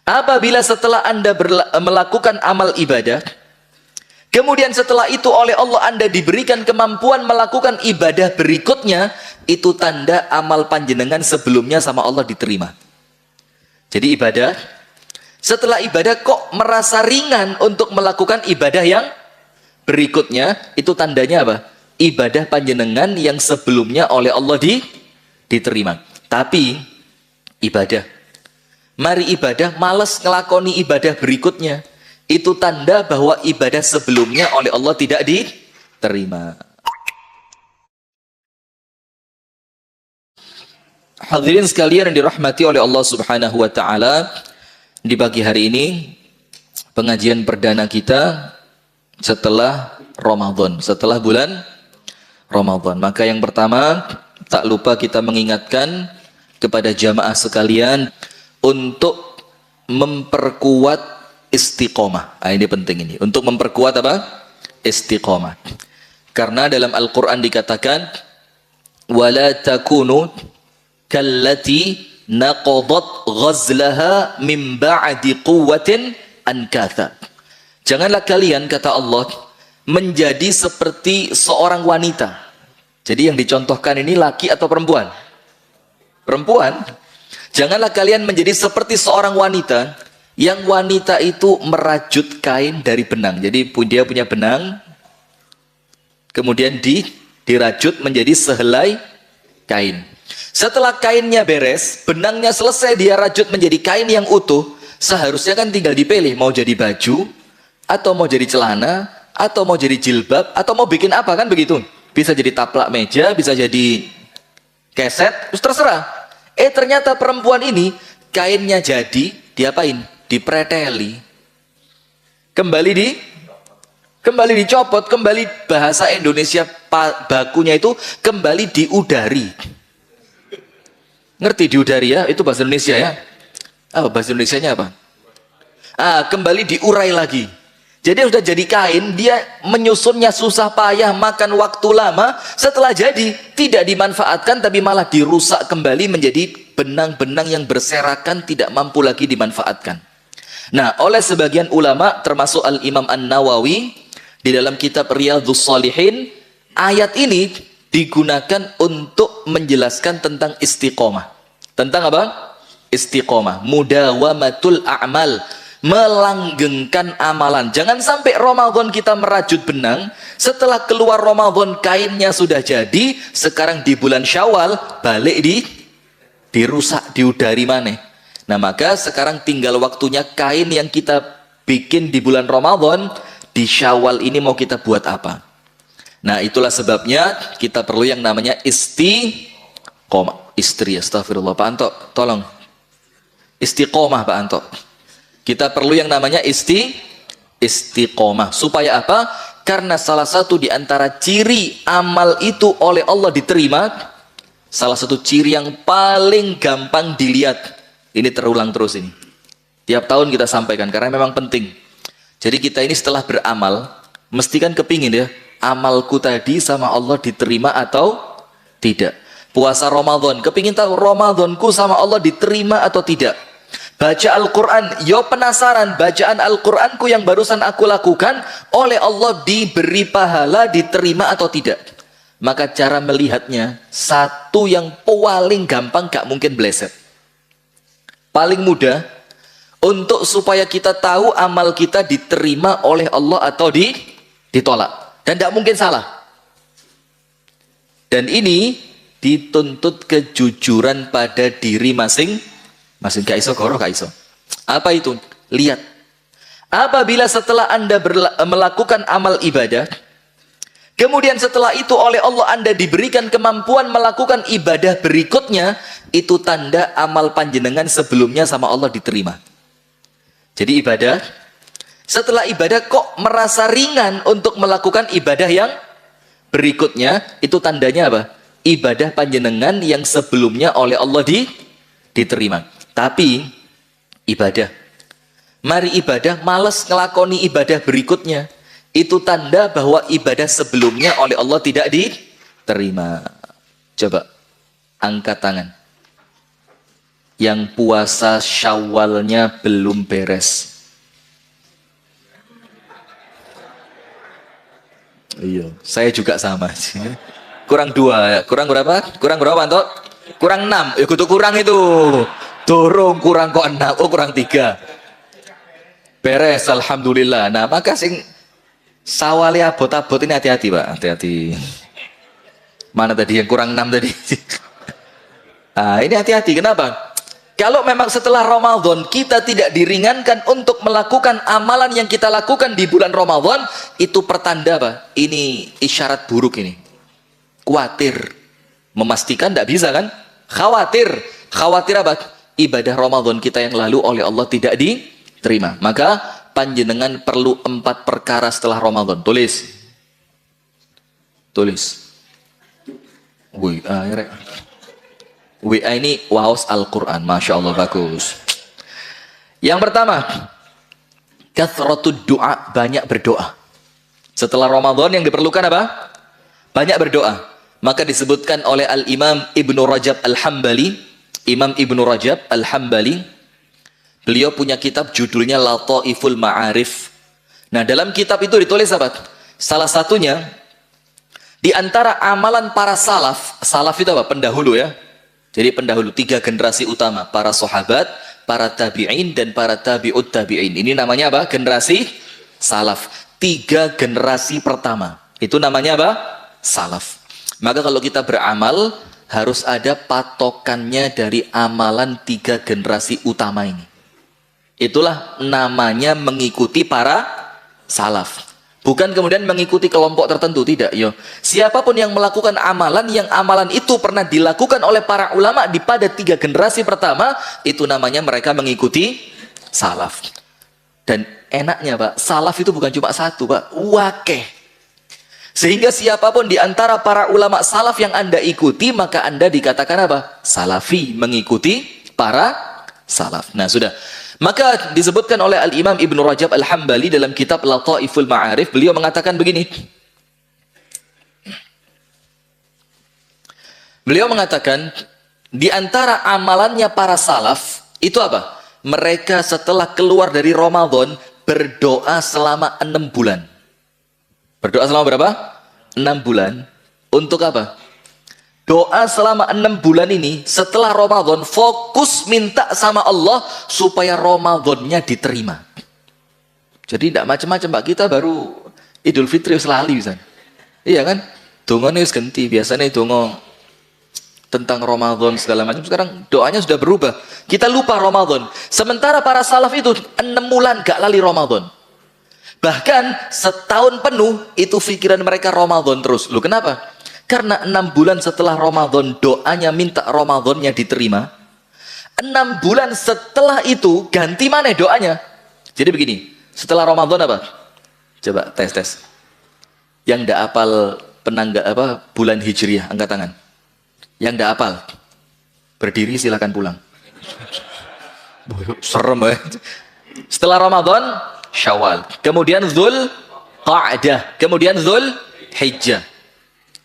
Apabila setelah Anda melakukan amal ibadah, kemudian setelah itu oleh Allah Anda diberikan kemampuan melakukan ibadah berikutnya, itu tanda amal panjenengan sebelumnya sama Allah diterima. Jadi ibadah, setelah ibadah kok merasa ringan untuk melakukan ibadah yang berikutnya, itu tandanya apa? Ibadah panjenengan yang sebelumnya oleh Allah diterima. Tapi ibadah, mari ibadah malas ngelakoni ibadah berikutnya, itu tanda bahwa ibadah sebelumnya oleh Allah tidak diterima. Hadirin sekalian yang dirahmati oleh Allah Subhanahu wa taala, di pagi hari ini pengajian perdana kita setelah Ramadan, setelah bulan Ramadan. Maka yang pertama, tak lupa kita mengingatkan kepada jamaah sekalian untuk memperkuat istiqomah. Ini penting ini. Untuk memperkuat apa? Istiqomah. Karena dalam Al-Quran dikatakan, وَلَا تَكُونُوا كَالَّتِي نَقَضَتْ غَزْلَهَا مِنْ بَعْدِ قُوَّةٍ أَنْكَاثًا. Janganlah kalian, kata Allah, menjadi seperti seorang wanita. Jadi yang dicontohkan ini laki atau perempuan? Perempuan. Janganlah kalian menjadi seperti seorang wanita, yang wanita itu merajut kain dari benang. Jadi dia punya benang, kemudian dirajut menjadi sehelai kain. Setelah kainnya beres, benangnya selesai, dia rajut menjadi kain yang utuh. Seharusnya kan tinggal dipilih, mau jadi baju, atau mau jadi celana, atau mau jadi jilbab, atau mau bikin apa, kan begitu. Bisa jadi taplak meja, bisa jadi keset, terus terserah. Ternyata perempuan ini kainnya jadi diapain? Dipreteli. Kembali dicopot, kembali bahasa Indonesia bakunya itu kembali diudari. Ngerti diudari ya? Itu bahasa Indonesia ya? Apa bahasa Indonesianya apa? Kembali diurai lagi. Jadi sudah jadi kain, dia menyusunnya susah payah, makan waktu lama. Setelah jadi, tidak dimanfaatkan, tapi malah dirusak kembali menjadi benang-benang yang berserakan, tidak mampu lagi dimanfaatkan. Nah, oleh sebagian ulama, termasuk Al-Imam An-Nawawi, di dalam kitab Riyadhus Shalihin, ayat ini digunakan untuk menjelaskan tentang istiqomah. Tentang apa? Istiqomah. Mudawamatul a'mal. Melanggengkan amalan. Jangan sampai Ramadan kita merajut benang, setelah keluar Ramadan kainnya sudah jadi, sekarang di bulan Syawal balik dirusak, diudari mana. Nah, maka sekarang tinggal waktunya kain yang kita bikin di bulan Ramadan, di Syawal ini mau kita buat apa. Nah, itulah sebabnya kita perlu yang namanya istiqomah. Istri, astagfirullah, Pak Anto, tolong. Istiqomah, Pak Anto. Kita perlu yang namanya istiqomah. Supaya apa? Karena salah satu di antara ciri amal itu oleh Allah diterima, salah satu ciri yang paling gampang dilihat, ini terulang terus ini. Tiap tahun kita sampaikan, karena memang penting. Jadi kita ini setelah beramal, mesti kan kepingin ya, amalku tadi sama Allah diterima atau tidak. Puasa Ramadan, kepingin tahu Ramadanku sama Allah diterima atau tidak. Baca Al-Quran, yo penasaran, bacaan Al-Quranku yang barusan aku lakukan oleh Allah diberi pahala, diterima atau tidak. Maka cara melihatnya, satu yang paling gampang, gak mungkin bleset. Paling mudah, untuk supaya kita tahu amal kita diterima oleh Allah atau ditolak. Dan gak mungkin salah. Dan ini dituntut kejujuran pada diri masing-masing. Gak iso, gak iso. Apa itu? Lihat. Apabila setelah Anda melakukan amal ibadah, kemudian setelah itu oleh Allah Anda diberikan kemampuan melakukan ibadah berikutnya, itu tanda amal panjenengan sebelumnya sama Allah diterima. Jadi ibadah, setelah ibadah kok merasa ringan untuk melakukan ibadah yang berikutnya, itu tandanya apa? Ibadah panjenengan yang sebelumnya oleh Allah diterima. Tapi ibadah, mari ibadah malas ngelakoni ibadah berikutnya, itu tanda bahwa ibadah sebelumnya oleh Allah tidak diterima. Coba angkat tangan yang puasa Syawalnya belum beres? Iya, saya juga sama. Kurang 2, kurang berapa? Kurang berapa, Anto? Kurang 6. Ya kudu kurang itu. Dorong kurang kok 6. Oh, kurang 3. Beres, alhamdulillah. Nah, maka sing sawali abot-abot ini hati-hati, Pak. Hati-hati. Mana tadi yang kurang 6 tadi? Nah, ini hati-hati. Kenapa? Kalau memang setelah Ramadan kita tidak diringankan untuk melakukan amalan yang kita lakukan di bulan Ramadan, itu pertanda apa? Ini isyarat buruk ini. Khawatir. Memastikan tidak bisa kan? Khawatir. Khawatir apa? Ibadah Ramadan kita yang lalu oleh Allah tidak diterima. Maka panjenengan perlu 4 perkara setelah Ramadan. Tulis. Tulis. Wih, WA ini waos Al-Quran. Masya Allah, bagus. Yang pertama, kathratud doa, banyak berdoa. Setelah Ramadan yang diperlukan apa? Banyak berdoa. Maka disebutkan oleh Al-Imam Ibnu Rajab Al-Hambali. Imam Ibnu Rajab Al-Hambali, beliau punya kitab judulnya Lataiful Ma'arif. Nah, dalam kitab itu ditulis apa? Salah satunya, di antara amalan para salaf. Salaf itu apa? Pendahulu ya. Jadi pendahulu 3 generasi utama, para sahabat, para tabi'in, dan para tabi'ut tabi'in. Ini namanya apa? Generasi salaf. 3 generasi pertama. Itu namanya apa? Salaf. Maka kalau kita beramal, harus ada patokannya dari amalan 3 generasi utama ini. Itulah namanya mengikuti para salaf. Bukan kemudian mengikuti kelompok tertentu, tidak. Yo, siapapun yang melakukan amalan, yang amalan itu pernah dilakukan oleh para ulama di pada 3 generasi pertama, itu namanya mereka mengikuti salaf. Dan enaknya, Pak, salaf itu bukan cuma 1, Pak, wakeh. Sehingga siapapun di antara para ulama salaf yang Anda ikuti, maka Anda dikatakan apa? Salafi, mengikuti para salaf. Nah, sudah. Maka disebutkan oleh Al-Imam Ibnu Rajab Al-Hambali dalam kitab Lataiful Ma'arif, beliau mengatakan begini. Beliau mengatakan, di antara amalannya para salaf, itu apa? Mereka setelah keluar dari Ramadan, berdoa selama 6 bulan. Berdoa selama berapa? 6 bulan. Untuk apa? Doa selama 6 bulan ini setelah Ramadan fokus minta sama Allah supaya Ramadannya diterima. Jadi tidak macam-macam, Pak. Kita baru Idul Fitri selalu bisa. Iya kan? Dongo ini ganti. Biasanya dongo tentang Ramadan segala macam. Sekarang doanya sudah berubah. Kita lupa Ramadan. Sementara para salaf itu 6 bulan gak lali Ramadan. Bahkan setahun penuh itu pikiran mereka Ramadan terus. Loh, kenapa? Karena 6 bulan setelah Ramadan doanya minta Ramadannya diterima. 6 bulan setelah itu ganti mana doanya? Jadi begini, setelah Ramadan apa? Coba tes. Yang ndak hafal bulan Hijriah, angkat tangan. Yang ndak hafal, berdiri silakan pulang. Serem ya. Setelah Ramadan, Syawal. Kemudian Dzulqa'dah. Kemudian Dzulhijjah.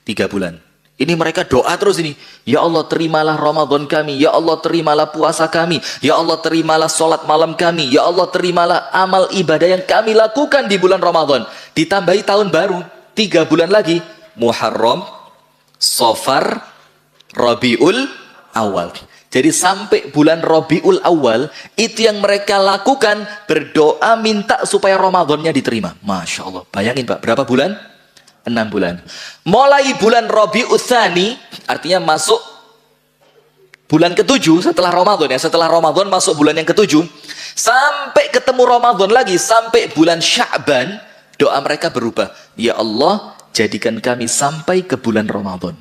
3 bulan. Ini mereka doa terus ini. Ya Allah, terimalah Ramadan kami. Ya Allah, terimalah puasa kami. Ya Allah, terimalah sholat malam kami. Ya Allah, terimalah amal ibadah yang kami lakukan di bulan Ramadan. Ditambahi tahun baru. 3 bulan lagi. Muharram, Safar, Rabiul Awal. Jadi sampai bulan Rabiul Awal, itu yang mereka lakukan, berdoa minta supaya Ramadannya diterima. Masya Allah. Bayangin, Pak, berapa bulan? 6 bulan. Mulai bulan Rabiul Tsani, artinya masuk bulan ke-7 setelah Ramadan ya. Setelah Ramadan masuk bulan yang ke-7, sampai ketemu Ramadan lagi, sampai bulan Sya'ban, doa mereka berubah. Ya Allah, jadikan kami sampai ke bulan Ramadan.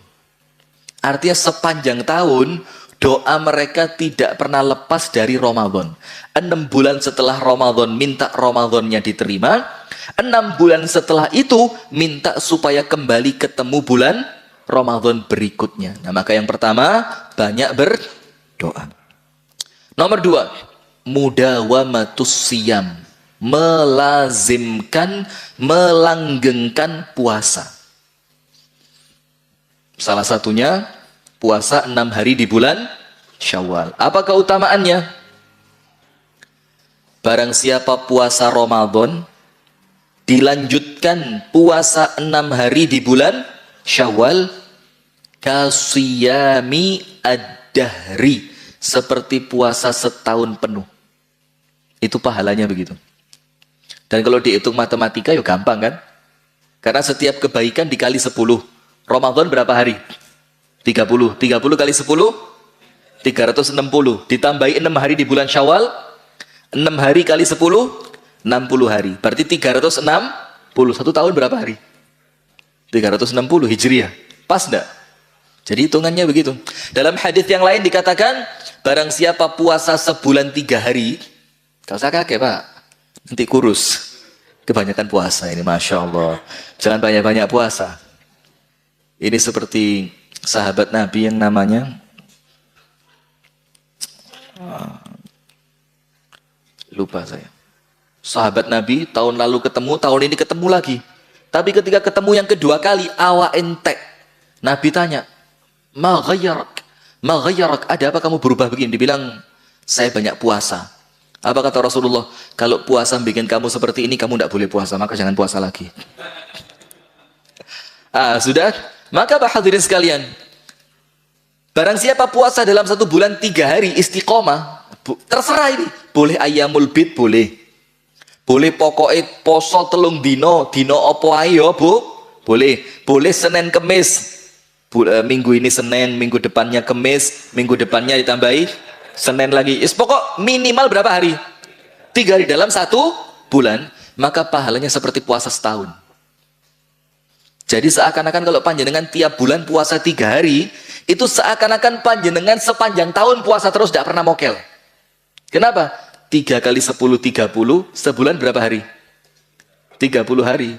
Artinya sepanjang tahun, doa mereka tidak pernah lepas dari Ramadan. 6 bulan setelah Ramadan minta Ramadannya diterima. 6 bulan setelah itu minta supaya kembali ketemu bulan Ramadan berikutnya. Nah, maka yang pertama banyak berdoa. Nomor 2, mudawamatus siyam, melazimkan, melanggengkan puasa. Salah satunya puasa 6 hari di bulan Syawal. Apa keutamaannya? Barang siapa puasa Ramadan dilanjutkan puasa 6 hari di bulan Syawal, kasiyami ad-dahri, seperti puasa setahun penuh. Itu pahalanya begitu. Dan kalau dihitung matematika ya gampang kan? Karena setiap kebaikan dikali 10. Ramadan berapa hari? 30. 30 kali 10 360. Ditambahi 6 hari di bulan Syawal, 6 hari kali 10 60 hari. Berarti 360. 1 tahun berapa hari? 360 Hijriah. Pas enggak? Jadi hitungannya begitu. Dalam hadis yang lain dikatakan, barang siapa puasa sebulan 3 hari, gak usah kakek Pak, nanti kurus. Kebanyakan puasa ini, Masya Allah. Jangan banyak-banyak puasa. Ini seperti sahabat Nabi yang namanya lupa saya. Sahabat Nabi tahun lalu ketemu, tahun ini ketemu lagi. Tapi ketika ketemu yang kedua kali, awak entek. Nabi tanya, ma ghayyarak, ada apa kamu berubah begini? Dibilang, saya banyak puasa. Apa kata Rasulullah? Kalau puasa bikin kamu seperti ini, kamu tidak boleh puasa, maka jangan puasa lagi. Sudah? Maka hadirin sekalian, barang siapa puasa dalam 1 bulan 3 hari istiqomah, terserah ini. Boleh ayyamul bid, boleh. Boleh pokoknya poso 3 dino opo ayo bu, boleh. Boleh Senin Kemis, minggu ini Senin, minggu depannya Kemis, minggu depannya ditambahi Senin lagi. Pokok minimal berapa hari? 3 hari dalam 1 bulan, maka pahalanya seperti puasa setahun. Jadi seakan-akan kalau panjenengan tiap bulan puasa 3 hari, itu seakan-akan panjenengan sepanjang tahun puasa terus, tidak pernah mokel. Kenapa? 3 kali 10, 30, sebulan berapa hari? 30 hari.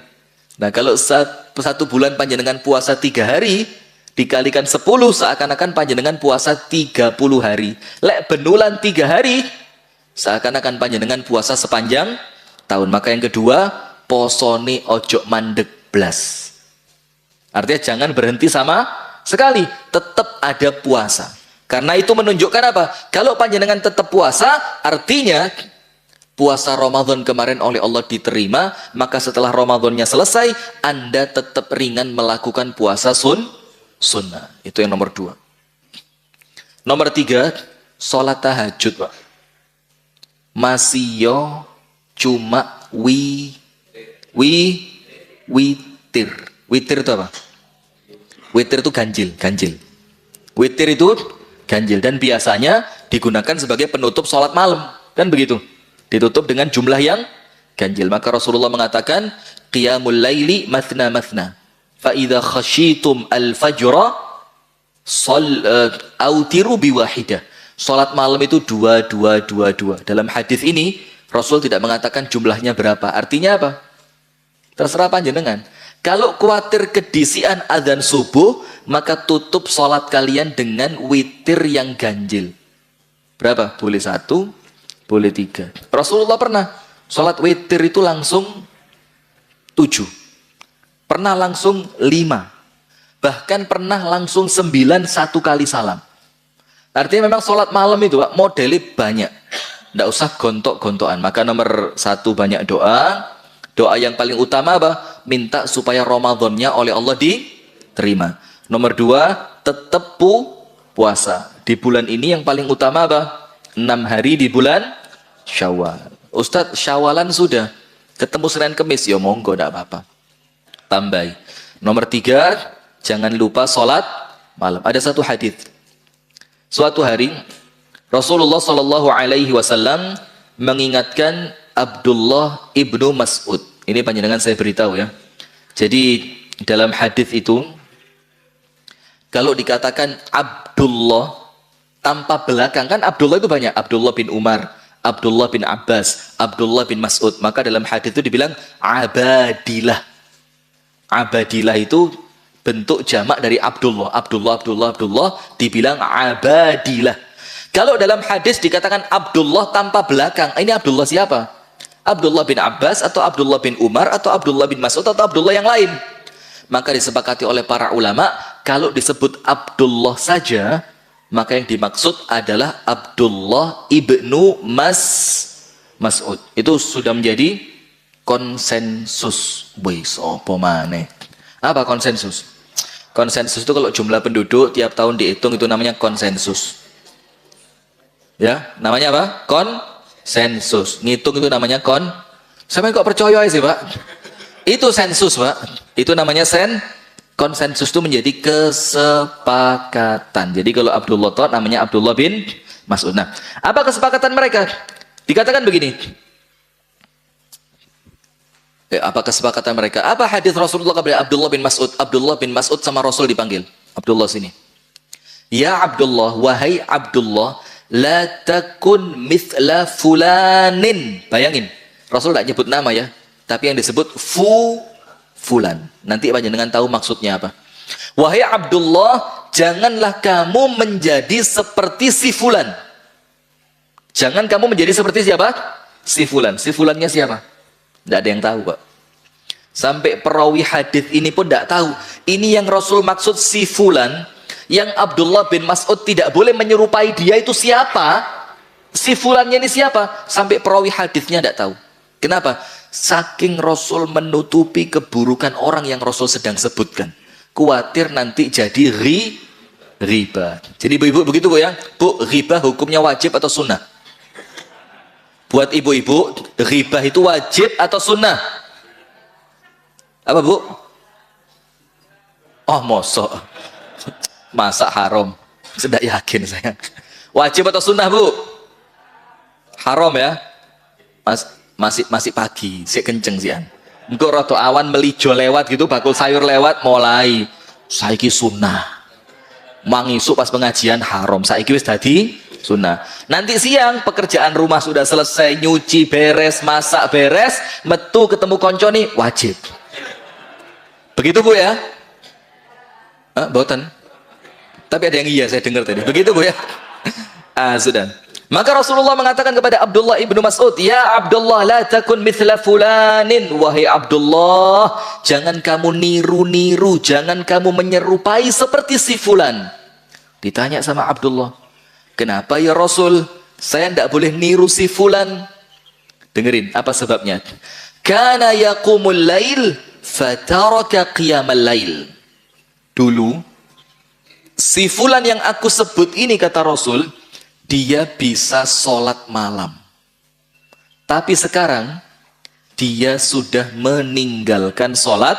Nah kalau 1 bulan panjenengan puasa 3 hari, dikalikan 10, seakan-akan panjenengan puasa 30 hari. Lek benulan 3 hari, seakan-akan panjenengan puasa sepanjang tahun. Maka yang kedua, posone ojo mandek blas. Artinya jangan berhenti sama sekali, tetap ada puasa. Karena itu menunjukkan apa? Kalau panjenengan tetap puasa, artinya puasa Ramadan kemarin oleh Allah diterima, maka setelah Ramadannya selesai, Anda tetap ringan melakukan puasa sunnah. Itu yang nomor 2. Nomor 3, sholat tahajud Pak. Masih cuma witir. Witir itu apa? Witir itu ganjil. Witir itu ganjil dan biasanya digunakan sebagai penutup sholat malam, kan begitu? Ditutup dengan jumlah yang ganjil. Maka Rasulullah mengatakan, qiyamul laili mathna mathna, fa idza khasyitum al-fajra autiru biwahidah. Sholat malam itu 2. Dalam hadis ini Rasul tidak mengatakan jumlahnya berapa. Artinya apa? Terserah panjenengan. Kalau khawatir kedisian adzan subuh, maka tutup sholat kalian dengan witir yang ganjil. Berapa? Boleh 1, boleh 3. Rasulullah pernah sholat witir itu langsung 7. Pernah langsung 5. Bahkan pernah langsung 9 1 kali salam. Artinya memang sholat malam itu Pak, modelnya banyak. Tidak usah gontok-gontokan. Maka nomor 1 banyak doa. Doa yang paling utama apa? Minta supaya Ramadannya oleh Allah diterima. Nomor 2, tetap puasa. Di bulan ini yang paling utama apa? 6 hari di bulan Syawal. Ustadz, Syawalan sudah. Ketemu Senin Kemis, ya monggo, tidak apa-apa. Tambahi. Nomor 3, jangan lupa sholat malam. Ada satu hadis. Suatu hari, Rasulullah SAW mengingatkan Abdullah ibnu Mas'ud. Ini panjenengan saya beritahu ya. Jadi dalam hadis itu, kalau dikatakan Abdullah tanpa belakang, kan Abdullah itu banyak. Abdullah bin Umar, Abdullah bin Abbas, Abdullah bin Mas'ud. Maka dalam hadis itu dibilang Abadilah. Abadilah itu bentuk jamak dari Abdullah. Abdullah dibilang Abadilah. Kalau dalam hadis dikatakan Abdullah tanpa belakang, ini Abdullah siapa? Abdullah bin Abbas atau Abdullah bin Umar atau Abdullah bin Mas'ud atau Abdullah yang lain. Maka disepakati oleh para ulama, kalau disebut Abdullah saja, Maka yang dimaksud adalah Abdullah ibnu Mas'ud. Itu sudah menjadi konsensus. Wis apa maneh? Apa konsensus? Konsensus itu kalau jumlah penduduk tiap tahun dihitung itu namanya konsensus. Ya, namanya apa? Konsensus. Ngitung itu namanya Sampai kok percaya sih, Pak? Itu sensus, Pak. Itu namanya konsensus itu menjadi kesepakatan. Jadi kalau Abdullah Toh namanya Abdullah bin Mas'ud. Nah, apa kesepakatan mereka? Dikatakan begini. Apa kesepakatan mereka? Apa hadis Rasulullah kepada Abdullah bin Mas'ud? Abdullah bin Mas'ud sama Rasul dipanggil. Abdullah sini. Ya Abdullah, wahai Abdullah, la takun mithla fulanin. Bayangin, Rasul tidak nyebut nama ya, tapi yang disebut fulan. Nanti panjenengan tahu maksudnya apa. Wahai Abdullah, janganlah kamu menjadi seperti si fulan. Jangan kamu menjadi seperti siapa? Si fulan. Si fulannya siapa? Tidak ada yang tahu, Pak. Sampai perawi hadis ini pun tidak tahu. Ini yang Rasul maksud si fulan, yang Abdullah bin Mas'ud tidak boleh menyerupai dia itu siapa? Si fulannya ini siapa? Sampai perawi hadisnya tidak tahu. Kenapa? Saking Rasul menutupi keburukan orang yang Rasul sedang sebutkan. Khawatir nanti jadi riba. Jadi ibu-ibu begitu, Bu ya? Bu, riba hukumnya wajib atau sunnah? Buat ibu-ibu, riba itu wajib atau sunnah? Apa, Bu? Oh, masa haram? Sudah yakin saya. Wajib atau sunnah, Bu? Haram ya? Masih pagi, sik kenceng sih. Engko rada awan melijo lewat gitu, bakul sayur lewat, mulai saiki sunnah. Mangisuk pas pengajian haram, saiki wis dadi sunnah. Nanti siang pekerjaan rumah sudah selesai, nyuci beres, masak beres, metu ketemu konco nih wajib. Begitu, Bu ya? Boten. Tapi ada yang iya saya dengar tadi. Begitu, Bu ya? Sudah. Maka Rasulullah mengatakan kepada Abdullah ibnu Mas'ud, ya Abdullah, la takun mithla fulanin. Wahai Abdullah, jangan kamu niru-niru, jangan kamu menyerupai seperti si fulan. Ditanya sama Abdullah, kenapa ya Rasul? Saya tidak boleh niru si fulan. Dengerin apa sebabnya. Kana yaqumul lail fataraka qiyamal lail. Dulu si fulan yang aku sebut ini, kata Rasul, dia bisa sholat malam. Tapi sekarang dia sudah meninggalkan sholat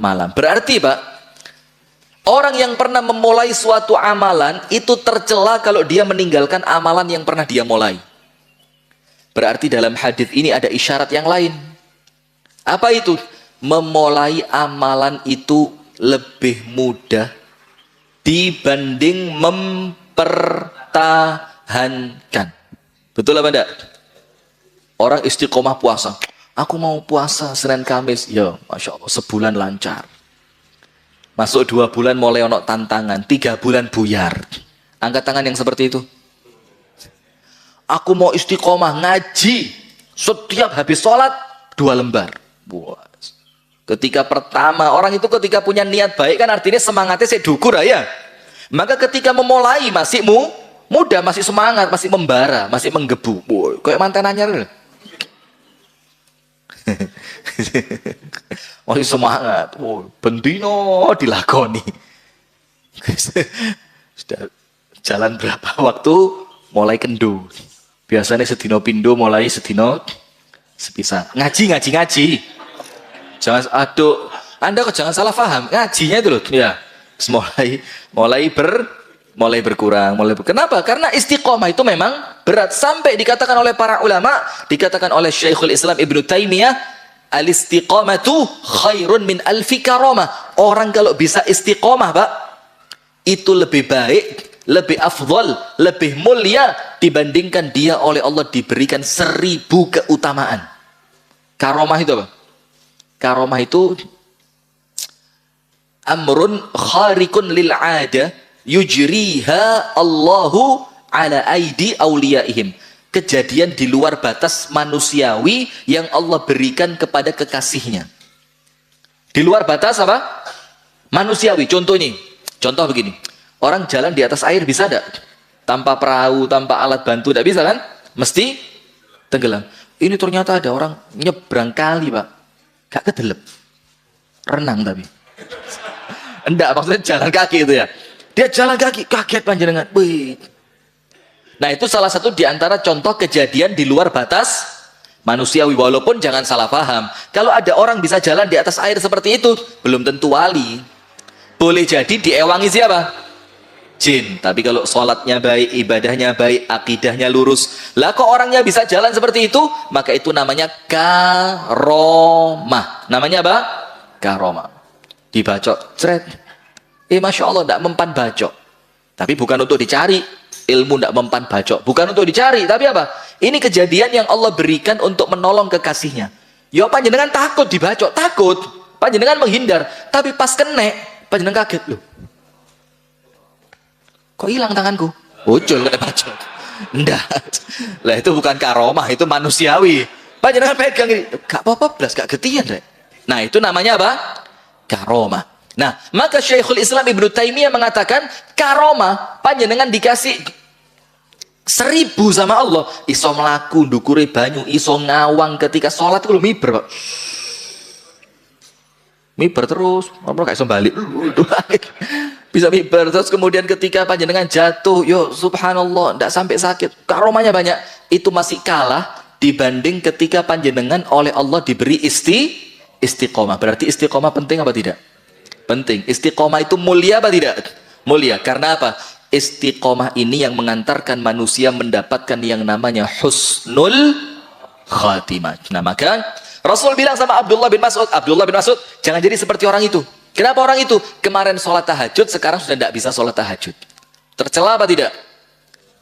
malam. Berarti, Pak, orang yang pernah memulai suatu amalan itu tercela kalau dia meninggalkan amalan yang pernah dia mulai. Berarti dalam hadis ini ada isyarat yang lain. Apa itu? Memulai amalan itu lebih mudah dibanding mempertahankan. Betul apa enggak? Orang istiqomah puasa. Aku mau puasa Senin Kamis. Ya, Masya Allah, sebulan lancar. Masuk 2 bulan mulai ono tantangan. 3 bulan buyar. Angkat tangan yang seperti itu. Aku mau istiqomah ngaji. Setiap habis sholat 2 lembar. Buas. Ketika pertama, orang itu ketika punya niat baik kan artinya semangatnya saya dukur ya. Maka ketika memulai masih muda, masih semangat, masih membara, masih menggebu. Boy, kayak mantan anyar. Masih semangat. Boy, bendino dilakoni. Sudah jalan berapa waktu mulai kendo. Biasanya sedino pindo, mulai sedino sepisan. Ngaji. Jangan, Anda kok jangan salah paham. Ngajinya itu loh, ya. Mulai berkurang. Kenapa? Karena istiqomah itu memang berat. Sampai dikatakan oleh para ulama, dikatakan oleh Syekhul Islam Ibnu Taimiyah, al-istiqamatu khairun min alfi karamah. Orang kalau bisa istiqomah, Pak, itu lebih baik, lebih afdal, lebih mulia dibandingkan dia oleh Allah diberikan 1000 keutamaan. Karomah itu apa? Karomah itu amrun kharikun lil ada yujriha Allahu ala aidi awliyaihim. Kejadian di luar batas manusiawi yang Allah berikan kepada kekasihnya. Di luar batas apa? Manusiawi. Contoh begini. Orang jalan di atas air bisa enggak? Tanpa perahu, tanpa alat bantu, enggak bisa kan? Mesti tenggelam. Ini ternyata ada orang nyebrang kali, Pak. Gak kedelep. Renang tapi. Enggak, maksudnya jalan kaki itu ya. Dia jalan kaki, kaget panjenengan. Wih. Nah, itu salah satu di antara contoh kejadian di luar batas manusiawi. Walaupun jangan salah paham. Kalau ada orang bisa jalan di atas air seperti itu, belum tentu wali. Boleh jadi diewangi siapa? Jin. Tapi kalau sholatnya baik, ibadahnya baik, akidahnya lurus, lah kok orangnya bisa jalan seperti itu, maka itu namanya karomah. Namanya apa? Karomah. Dibacok, cret. Masya Allah, tidak mempan bacok. Tapi bukan untuk dicari. Ilmu tidak mempan bacok. Bukan untuk dicari, tapi apa? Ini kejadian yang Allah berikan untuk menolong kekasihnya. Ya panjenengan takut dibacok, takut. Panjenengan menghindar, tapi pas kena, panjenengan kaget loh. Kok hilang tanganku? Ucul kena bacok. Enggak. Lah itu bukan karomah, itu manusiawi. Panjenengan pegang ini, gak apa-apa, belas gak getian, Rek. Nah, itu namanya apa? Karomah. Nah, maka Syekhul Islam Ibnu Taimiyah mengatakan karomah panjenengan dikasih 1000 sama Allah, iso melaku ndukure banyu, iso ngawang ketika sholat itu miber, Pak. Miber terus, apa gak iso balik. Bisa miber terus, kemudian ketika panjenengan jatuh, yo subhanallah, tidak sampai sakit, karomahnya banyak. Itu masih kalah dibanding ketika panjenengan oleh Allah diberi istiqomah. Berarti istiqomah penting apa tidak? Penting. Istiqomah itu mulia apa tidak? Mulia. Karena apa? Istiqomah ini yang mengantarkan manusia mendapatkan yang namanya husnul khatimah. Nah, maka Rasul bilang sama Abdullah bin Mas'ud, jangan jadi seperti orang itu. Kenapa orang itu? Kemarin sholat tahajud, sekarang sudah tidak bisa sholat tahajud. Tercela apa tidak?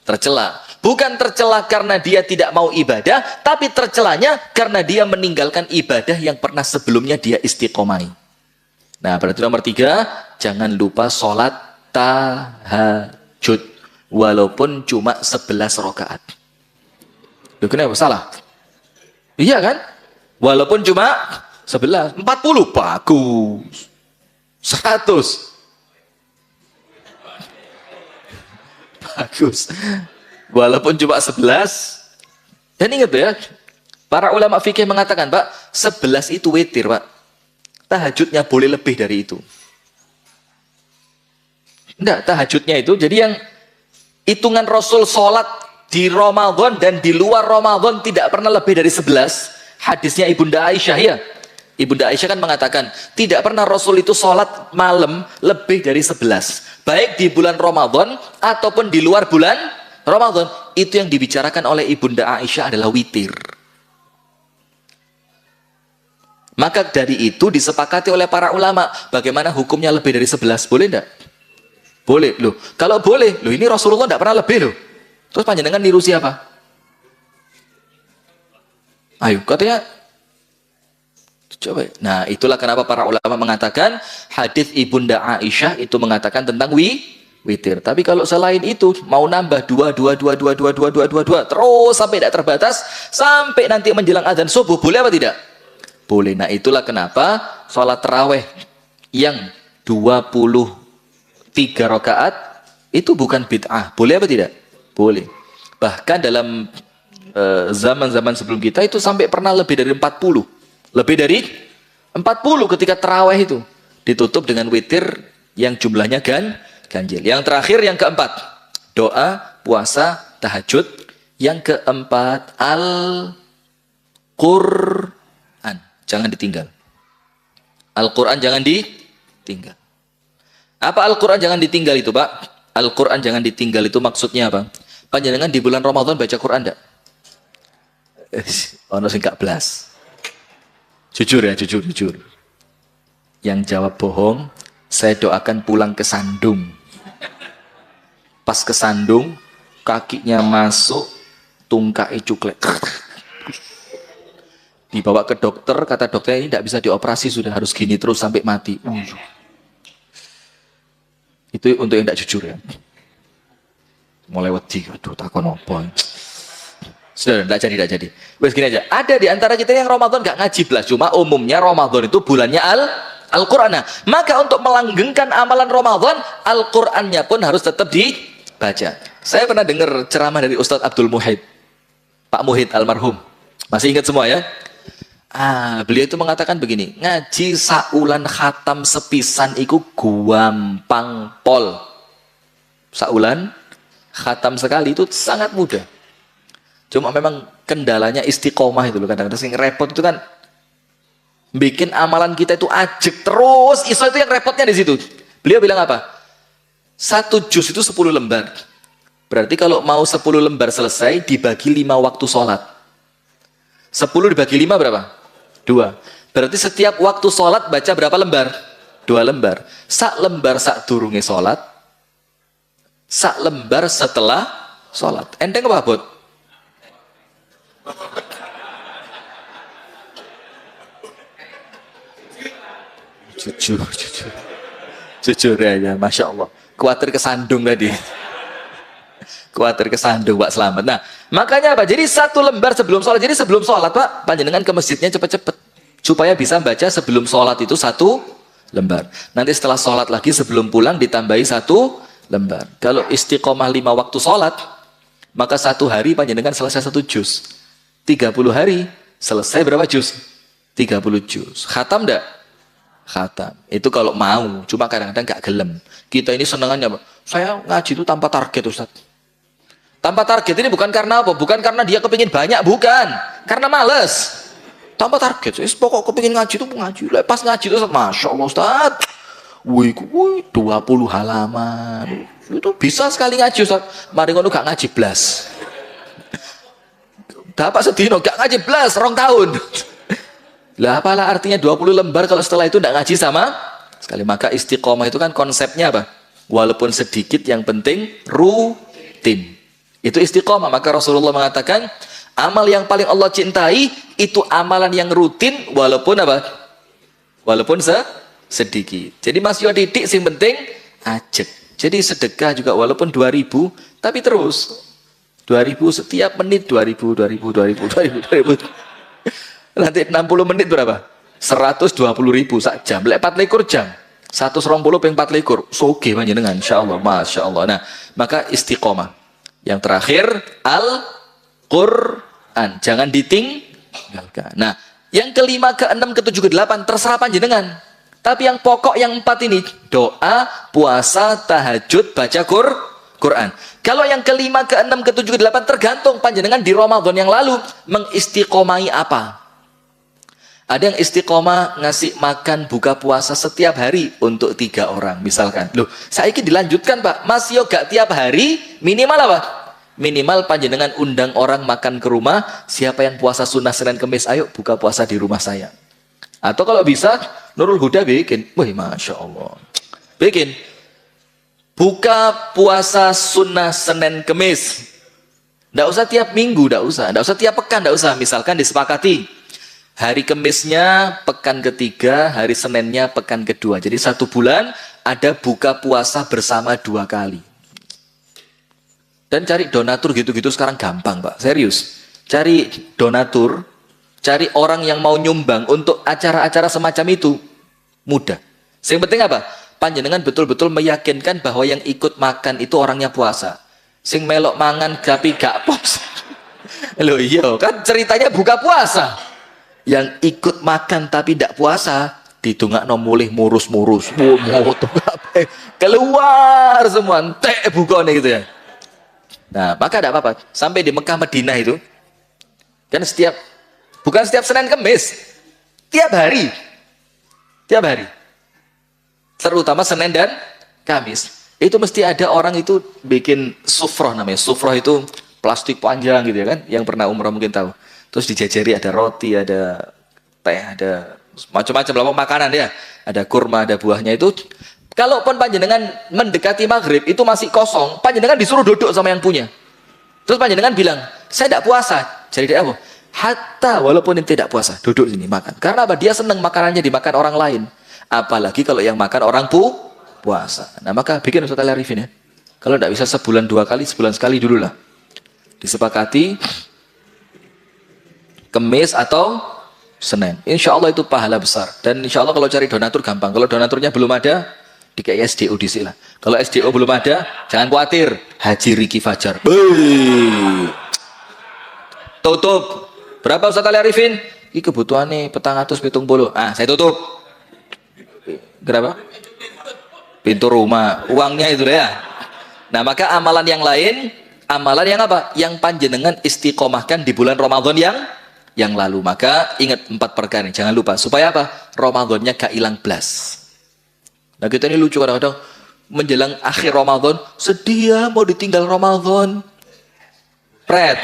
Tercela. Bukan tercela karena dia tidak mau ibadah, tapi tercelanya karena dia meninggalkan ibadah yang pernah sebelumnya dia istiqomahi. Nah, berarti nomor 3, jangan lupa sholat tahajud. Walaupun cuma 11 rakaat. Loh, kenapa? Salah? Iya kan? Walaupun cuma 11, 40, bagus. 100. Bagus. Walaupun cuma 11. Dan ingat ya, para ulama fikih mengatakan, Pak, 11 itu witir, Pak. Tahajudnya boleh lebih dari itu. Enggak, tahajudnya itu, jadi yang hitungan Rasul sholat di Ramadan dan di luar Ramadan tidak pernah lebih dari 11. Hadisnya Ibunda Aisyah ya. Ibunda Aisyah kan mengatakan, tidak pernah Rasul itu sholat malam lebih dari 11. Baik di bulan Ramadan ataupun di luar bulan Ramadan. Itu yang dibicarakan oleh Ibunda Aisyah adalah witir. Maka dari itu disepakati oleh para ulama, bagaimana hukumnya lebih dari 11, boleh enggak? Boleh loh. Kalau boleh, loh ini Rasulullah enggak pernah lebih loh. Terus panjenengan niru siapa? Ayo, katanya coba. Nah, itulah kenapa para ulama mengatakan hadis Ibunda Aisyah itu mengatakan tentang witir. Tapi kalau selain itu mau nambah 2 terus sampai tidak terbatas sampai nanti menjelang azan subuh, boleh apa tidak? Boleh. Nah, itulah kenapa sholat tarawih yang 23 rakaat itu bukan bid'ah. Boleh apa tidak? Boleh. Bahkan dalam zaman-zaman sebelum kita itu sampai pernah lebih dari 40. Lebih dari 40 ketika tarawih itu ditutup dengan witir yang jumlahnya ganjil. Yang terakhir, yang keempat, doa, puasa, tahajud. Yang keempat, Al-Quran. Jangan ditinggal. Al-Quran jangan ditinggal. Apa Al-Quran jangan ditinggal itu, Pak? Al-Quran jangan ditinggal itu maksudnya apa? Panjenengan di bulan Ramadan baca Quran enggak? Ono sing gak blas. Jujur ya, jujur. Yang jawab bohong, saya doakan pulang ke Sandung. Pas ke Sandung, kakinya masuk, tungkai cuklek. Dibawa ke dokter, kata dokter ini tidak bisa dioperasi, sudah harus gini terus sampai mati. Itu untuk yang tidak jujur ya. Mulai wedi, aduh takon apa. Sudah, tidak jadi. Wes gini aja. Ada di antara kita yang Ramadan gak ngaji belas. Cuma umumnya Ramadan itu bulannya Al-Qur'ana. Maka untuk melanggengkan amalan Ramadan, Al-Qur'annya pun harus tetap dibaca. Saya pernah dengar ceramah dari Ustadz Abdul Muhid, Pak Muhid almarhum. Masih ingat semua ya? Beliau itu mengatakan begini, ngaji saulan khatam sepisan iku gampang pol. Saulan khatam sekali itu sangat mudah. Cuma memang kendalanya istiqomah itu loh, kadang-kadang yang repot itu kan bikin amalan kita itu ajek terus. Itu yang repotnya di situ. Beliau bilang apa? 1 juz itu 10 lembar. Berarti kalau mau 10 lembar selesai dibagi 5 waktu sholat. 10 dibagi 5 berapa? 2. Berarti setiap waktu sholat baca berapa lembar? 2 lembar. Sak lembar sak durunge sholat. Sak lembar setelah sholat. Enteng apa, Bot? Jujur ya, Masya Allah. Khawatir kesandung tadi. Khawatir kesandung, Pak Selamat. Nah, makanya apa? Jadi 1 lembar sebelum sholat. Jadi sebelum sholat, Pak, panjenengan ke masjidnya cepet-cepet. Supaya bisa baca sebelum sholat itu 1 lembar. Nanti setelah sholat lagi sebelum pulang ditambahi 1 lembar. Kalau istiqomah 5 waktu sholat, maka 1 hari panjenengan selesai 1 juz. 30 hari selesai berapa juz? 30 juz. Khatam enggak? Khatam. Itu kalau mau. Cuma kadang-kadang enggak gelem. Kita ini senengannya, saya ngaji itu tanpa target, Ustaz. Tanpa target ini bukan karena apa? Bukan karena dia kepingin banyak, bukan. Karena males. Tanpa target. Pokok kepingin ngaji itu ngaji. Pas ngaji itu, Ustaz, Masya Allah, Ustaz. Wih, 20 halaman. Itu bisa sekali ngaji, Ustaz. Mari ngono gak ngaji blas. Dapat sedino gak ngaji blas 2 tahun. Lah apalah artinya 20 lembar kalau setelah itu gak ngaji sama sekali. Maka istiqomah itu kan konsepnya apa? Walaupun sedikit yang penting rutin. Itu istiqomah. Maka Rasulullah mengatakan amal yang paling Allah cintai itu amalan yang rutin walaupun apa? Walaupun sedikit. Jadi Mas yo didik sing penting ajek. Jadi sedekah juga walaupun 2.000 tapi terus 2.000 setiap menit 2.000. Nanti 60 menit berapa? 120.000 sak jam. Lek 24 jam. 120 ping 24. Soge panjenengan insyaallah, masyaallah. Nah, maka istiqomah. Yang terakhir Al-Qur'an. Jangan ditinggalkan. Nah, yang kelima, keenam, ketujuh, kedelapan terserah panjenengan. Tapi yang pokok yang 4 ini doa, puasa, tahajud, baca Quran. Kalau yang kelima, keenam, ketujuh, kedelapan tergantung panjenengan di Ramadan yang lalu mengistiqomai apa. Ada yang istiqomah ngasih makan buka puasa setiap hari untuk 3 orang misalkan. Loh, saiki dilanjutkan, Pak. Mas yo gak tiap hari, minimal apa? Minimal panjenengan undang orang makan ke rumah, siapa yang puasa sunnah Senin Kemis, ayo buka puasa di rumah saya. Atau kalau bisa, Nurul Huda bikin. Wih, Masya Allah. Bikin. Buka puasa sunnah Senin Kemis. Nggak usah tiap minggu, nggak usah tiap pekan, nggak usah. Misalkan disepakati. Hari Kemisnya pekan ketiga, hari Seninnya pekan kedua. Jadi 1 bulan ada buka puasa bersama 2 kali. Dan cari donatur gitu-gitu sekarang gampang, Pak. Serius. Cari donatur, cari orang yang mau nyumbang untuk acara-acara semacam itu. Mudah. Yang penting apa? Panjenengan betul-betul meyakinkan bahwa yang ikut makan itu orangnya puasa. Sing melok mangan tapi gak pos. Loh iya, kan ceritanya buka puasa. Yang ikut makan tapi tidak puasa ditungakno mulih murus-murus. Keluar semua entek bukone gitu ya. Nah, maka tidak apa-apa. Sampai di Mekah Madinah itu kan bukan setiap Senin Kemis, tiap hari. Tiap hari. Terutama Senin dan Kamis. Itu mesti ada orang itu bikin sufroh namanya. Sufroh itu plastik panjang gitu ya kan, yang pernah umrah mungkin tahu. Terus dijajari ada roti, ada teh, ada macam-macam lah makanan ya. Ada kurma, ada buahnya itu. Kalaupun panjenengan mendekati maghrib itu masih kosong, panjenengan disuruh duduk sama yang punya. Terus panjenengan bilang, saya tidak puasa. Jadi dia apa? Hatta walaupun yang tidak puasa, duduk sini makan. Karena apa? Dia senang makanannya dimakan orang lain. Apalagi kalau yang makan orang puasa. Nah maka bikin Ustaz Ali Arifin ya. Kalau tidak bisa sebulan 2 kali, sebulan sekali dulu lah. Disepakati Kemis atau Senin. Insya Allah itu pahala besar. Dan insya Allah kalau cari donatur gampang. Kalau donaturnya belum ada, di SDO di sini. Kalau SDO belum ada, jangan khawatir. Haji Riki Fajar. Hei. Tutup. Berapa Ustaz Ali Arifin? Ini kebutuhannya petang atus pitung bolu. Ah, saya tutup. Berapa? Pintu rumah. Uangnya itu ya. Nah, maka amalan yang lain, amalan yang apa? Yang panjenengan istiqomahkan di bulan Ramadan yang lalu. Maka ingat 4 perkara ini. Jangan lupa. Supaya apa? Ramadannya gak hilang blas. Nah, kita ini lucu kadang-kadang. Menjelang akhir Ramadan, sedih ya mau ditinggal Ramadan. Pret.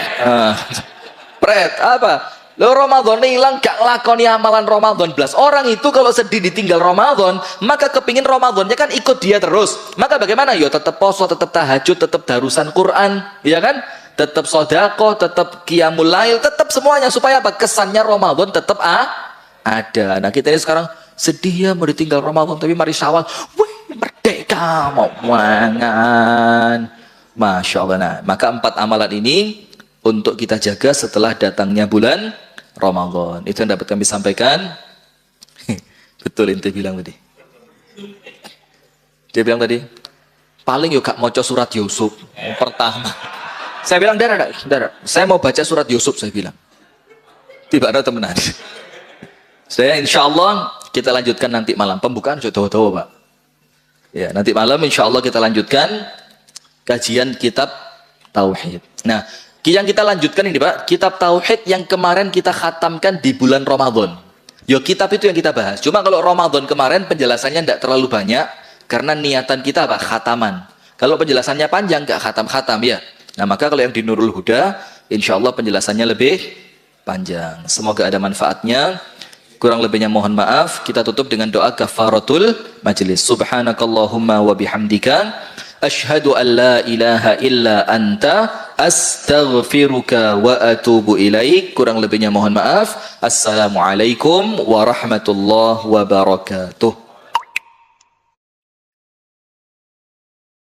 Pret. Apa? Lo Ramadan hilang gak ngelakoni amalan Ramadan belas. Orang itu kalau sedih ditinggal Ramadan, maka kepingin Ramadannya kan ikut dia terus. Maka bagaimana? Yo tetap poso, tetap tahajud, tetap darusan Quran, ya kan? Tetap sodako, tetap qiyamul lail, tetap semuanya supaya apa? Kesannya Ramadan tetap ada. Nah kita ini sekarang sedih ya mau ditinggal Ramadan, tapi mari Syawal, wih merdeka mau mangan. Masya Allah. Nah, maka 4 amalan ini untuk kita jaga setelah datangnya bulan Ramadan. Itu yang dapat kami sampaikan. Betul ente bilang tadi. Dia bilang tadi, paling yuk gak moco surat Yusuf pertama. Saya bilang, darah. Saya mau baca surat Yusuf, saya bilang. Tiba ada temenan. Saya insya Allah kita lanjutkan nanti malam. Pembukaan sudah tahu Pak. Ya, nanti malam insya Allah kita lanjutkan kajian kitab Tauhid. Nah, yang kita lanjutkan ini Pak, kitab Tauhid yang kemarin kita khatamkan di bulan Ramadan. Yo kitab itu yang kita bahas. Cuma kalau Ramadan kemarin penjelasannya tidak terlalu banyak karena niatan kita apa? Khataman. Kalau penjelasannya panjang nggak khatam-khatam ya. Nah maka kalau yang di Nurul Huda, insya Allah penjelasannya lebih panjang. Semoga ada manfaatnya. Kurang lebihnya mohon maaf. Kita tutup dengan doa kafaratul majelis. Subhanakallahumma wa bihamdika. Ashhadu an la ilaha illa anta astaghfiruka wa atubu ilaik. Kurang lebihnya mohon maaf. Assalamualaikum warahmatullahi wabarakatuh.